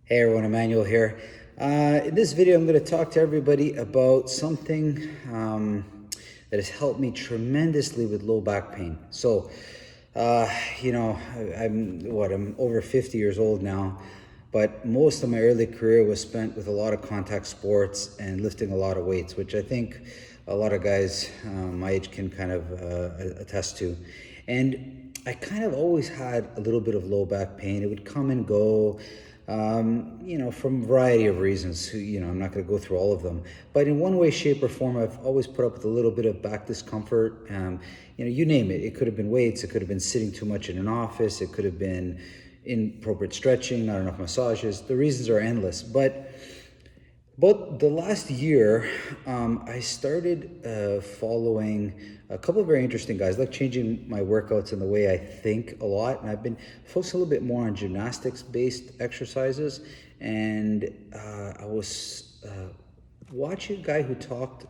Hey everyone, Emmanuel here. In this video, I'm going to talk to everybody about something that has helped me tremendously with low back pain. So, I'm over 50 years old now, but most of my early career was spent with a lot of contact sports and lifting a lot of weights, which I think a lot of guys my age can kind of attest to. And I kind of always had a little bit of low back pain. It would come and go. From a variety of reasons. I'm not going to go through all of them. But in one way, shape, or form, I've always put up with a little bit of back discomfort. You name it. It could have been weights. It could have been sitting too much in an office. It could have been inappropriate stretching, not enough massages. The reasons are endless. But the last year, I started following a couple of very interesting guys, like changing my workouts and the way I think a lot. And I've been focusing a little bit more on gymnastics-based exercises. And I was watching a guy who talked,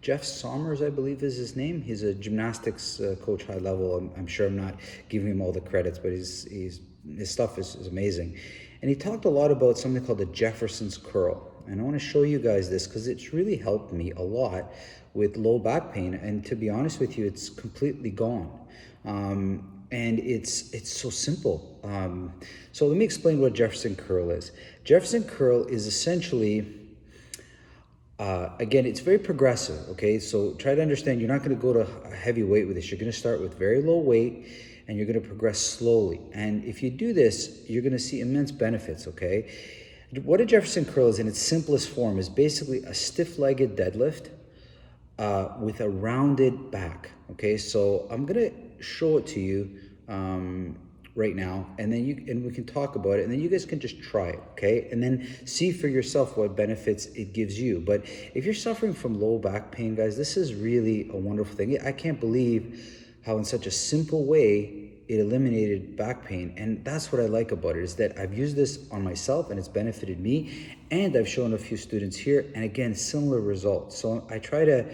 Jeff Sommers, I believe is his name. He's a gymnastics coach, high level. I'm sure I'm not giving him all the credits, but his stuff is amazing. And he talked a lot about something called the Jefferson's curl. And I want to show you guys this because it's really helped me a lot with low back pain. And to be honest with you, it's completely gone. And it's so simple. So let me explain what Jefferson curl is. Jefferson curl is essentially, again, it's very progressive, okay? So try to understand, you're not going to go to a heavy weight with this. You're going to start with very low weight and you're going to progress slowly. And if you do this, you're going to see immense benefits, okay? What a Jefferson curl is in its simplest form is basically a stiff-legged deadlift with a rounded back, okay? So I'm gonna show it to you right now, and then we can talk about it, and then you guys can just try it, okay? And then see for yourself what benefits it gives you. But if you're suffering from low back pain, guys, this is really a wonderful thing. I can't believe how in such a simple way it eliminated back pain. And that's what I like about it, is that I've used this on myself and it's benefited me, and I've shown a few students here, and again, similar results. So I try to,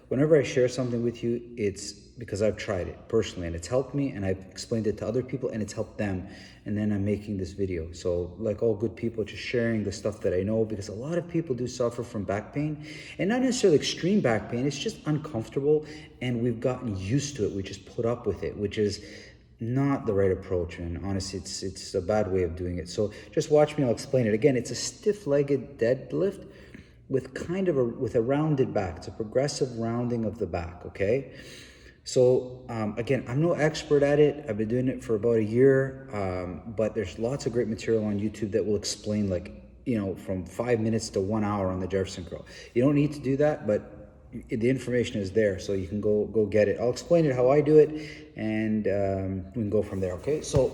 whenever I share something with you, it's because I've tried it personally and it's helped me, and I've explained it to other people and it's helped them, and then I'm making this video. So like all good people, just sharing the stuff that I know, because a lot of people do suffer from back pain, and not necessarily extreme back pain, it's just uncomfortable, and we've gotten used to it. We just put up with it, which is not the right approach, and honestly, it's a bad way of doing it. So just watch me, I'll explain it. Again, it's a stiff-legged deadlift with with a rounded back. It's a progressive rounding of the back, okay? So again, I'm no expert at it. I've been doing it for about a year, but there's lots of great material on YouTube that will explain, from 5 minutes to 1 hour on the Jefferson curl. You don't need to do that, but the information is there, so you can go get it. I'll explain it how I do it, and we can go from there, okay? So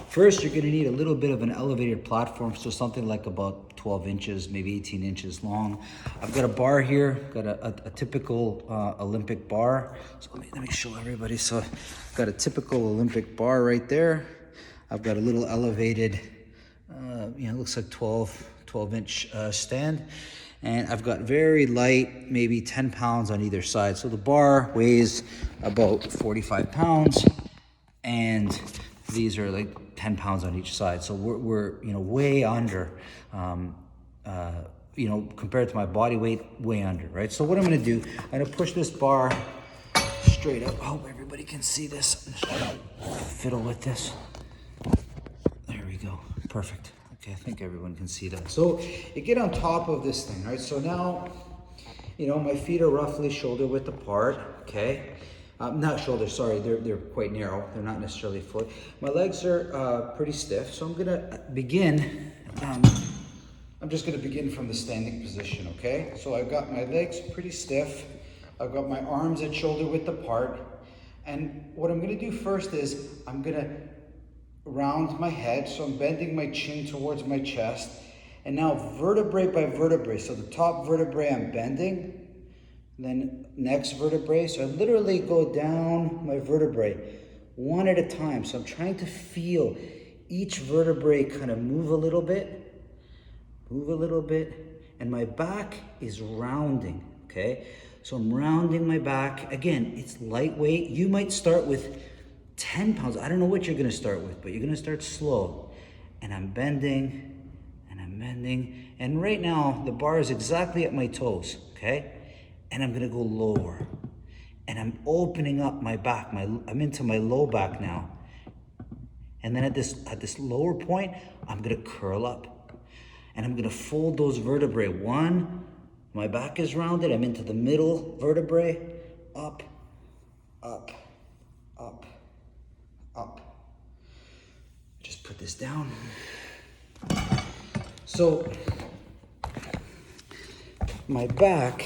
first, you're gonna need a little bit of an elevated platform, so something like about 12 inches, maybe 18 inches long. I've got a bar here, got a typical Olympic bar. So let me show everybody. So I've got a typical Olympic bar right there. I've got a little elevated, it looks like 12 inch stand. And I've got very light, maybe 10 pounds on either side. So the bar weighs about 45 pounds, and these are like 10 pounds on each side. So we're way under, compared to my body weight, way under, right? So what I'm gonna do, I'm gonna push this bar straight up. I hope everybody can see this. I'm just gonna fiddle with this. There we go, perfect. Okay, I think everyone can see that. So you get on top of this thing, right? So now, my feet are roughly shoulder width apart, okay? Not shoulder, sorry, they're quite narrow. They're not necessarily foot. My legs are pretty stiff, so I'm gonna begin, I'm just gonna begin from the standing position, okay? So I've got my legs pretty stiff. I've got my arms at shoulder width apart. And what I'm gonna do first is I'm gonna round my head, so I'm bending my chin towards my chest, and now vertebrae by vertebrae. So the top vertebrae I'm bending, then next vertebrae. So I literally go down my vertebrae one at a time. So I'm trying to feel each vertebrae kind of move a little bit, and my back is rounding, okay? So I'm rounding my back. Again, it's lightweight. You might start with 10 pounds. I don't know what you're gonna start with, but you're gonna start slow. and I'm bending, and I'm bending. And right now, the bar is exactly at my toes, okay? And I'm gonna go lower. And I'm opening up my back. I'm into my low back now. And then at this lower point, I'm gonna curl up. And I'm gonna fold those vertebrae. One, my back is rounded, I'm into the middle vertebrae, up, up, up, up. Just put this down. So, my back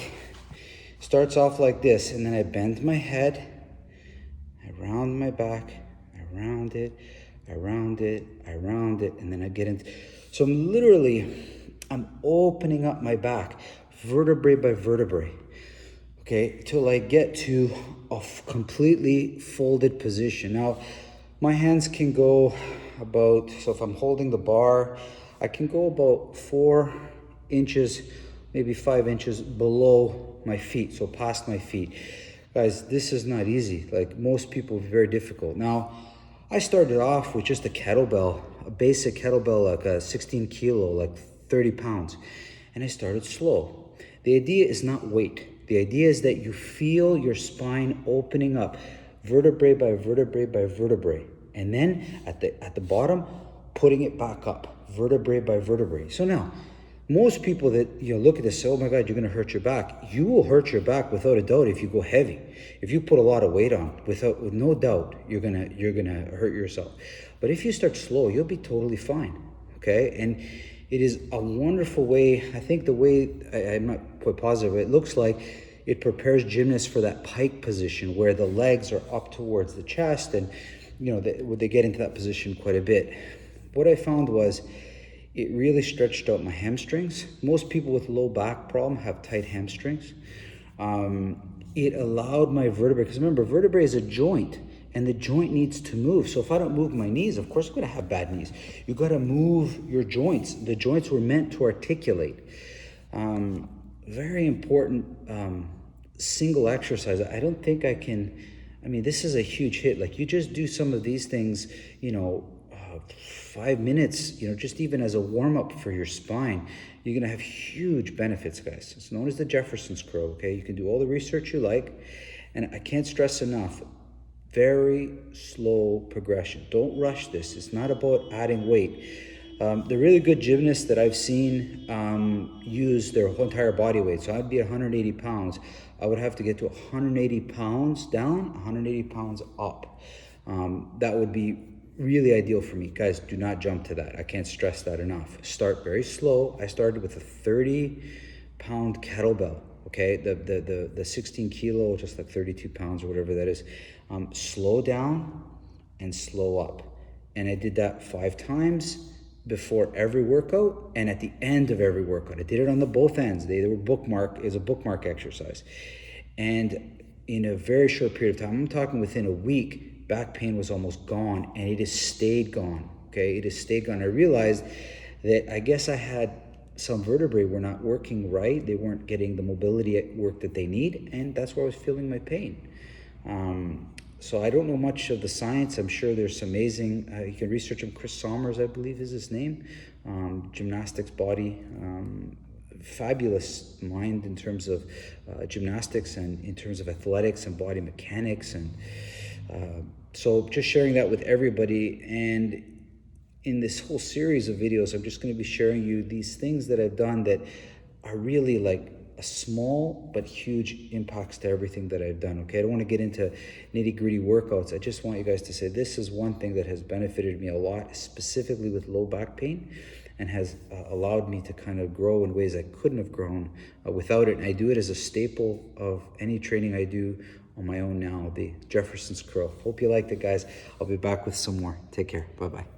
starts off like this, and then I bend my head, I round my back, I round it, I round it, I round it, and then I get into, so I'm opening up my back, vertebrae by vertebrae, okay, till I get to a completely folded position. Now, my hands can go about, so if I'm holding the bar, I can go about 4 inches, maybe 5 inches below my feet, so past my feet. Guys, this is not easy. Like most people, very difficult. Now, I started off with just a kettlebell, a basic kettlebell, like a 16 kilo, like 30 pounds. And I started slow. The idea is not weight. The idea is that you feel your spine opening up, vertebrae by vertebrae by vertebrae. And then at the bottom, putting it back up, vertebrae by vertebrae. So now, most people that look at this say, oh my God, you're gonna hurt your back. You will hurt your back without a doubt if you go heavy. If you put a lot of weight on, with no doubt, you're gonna hurt yourself. But if you start slow, you'll be totally fine, okay? And it is a wonderful way. I think the way, I'm not quite positive, it looks like it prepares gymnasts for that pike position where the legs are up towards the chest, and they get into that position quite a bit. What I found was, it really stretched out my hamstrings. Most people with low back problem have tight hamstrings. It allowed my vertebrae, because remember, vertebrae is a joint, and the joint needs to move. So if I don't move my knees, of course I'm gonna have bad knees. You gotta move your joints. The joints were meant to articulate. Very important single exercise. I don't think I can, this is a huge hit. Like you just do some of these things, 5 minutes, just even as a warm-up for your spine, you're gonna have huge benefits, guys. It's known as the Jefferson curl, okay? You can do all the research you like, and I can't stress enough, very slow progression. Don't rush this. It's not about adding weight. The really good gymnasts that I've seen use their whole entire body weight. So I'd be 180 pounds. I would have to get to 180 pounds down, 180 pounds up. That would be really ideal for me. Guys, do not jump to that. I can't stress that enough. Start very slow. I started with a 30-pound kettlebell, okay? The 16 kilo, just like 32 pounds or whatever that is. Slow down and slow up. And I did that 5 times before every workout and at the end of every workout. I did it on the both ends. They were is a bookmark exercise. And in a very short period of time, I'm talking within a week, back pain was almost gone, and it has stayed gone, okay? It has stayed gone. I realized that I guess I had some vertebrae were not working right. They weren't getting the mobility at work that they need, and that's where I was feeling my pain. So I don't know much of the science. I'm sure there's some amazing, you can research him, Chris Sommers, I believe is his name, gymnastics body, fabulous mind in terms of gymnastics and in terms of athletics and body mechanics. And so just sharing that with everybody. And in this whole series of videos, I'm just going to be sharing you these things that I've done that are really like a small but huge impacts to everything that I've done, okay? I don't want to get into nitty-gritty workouts. I just want you guys to say this is one thing that has benefited me a lot, specifically with low back pain, and has allowed me to kind of grow in ways I couldn't have grown without it. And I do it as a staple of any training I do on my own now, the Jefferson's curl. Hope you liked it, guys. I'll be back with some more. Take care. Bye-bye.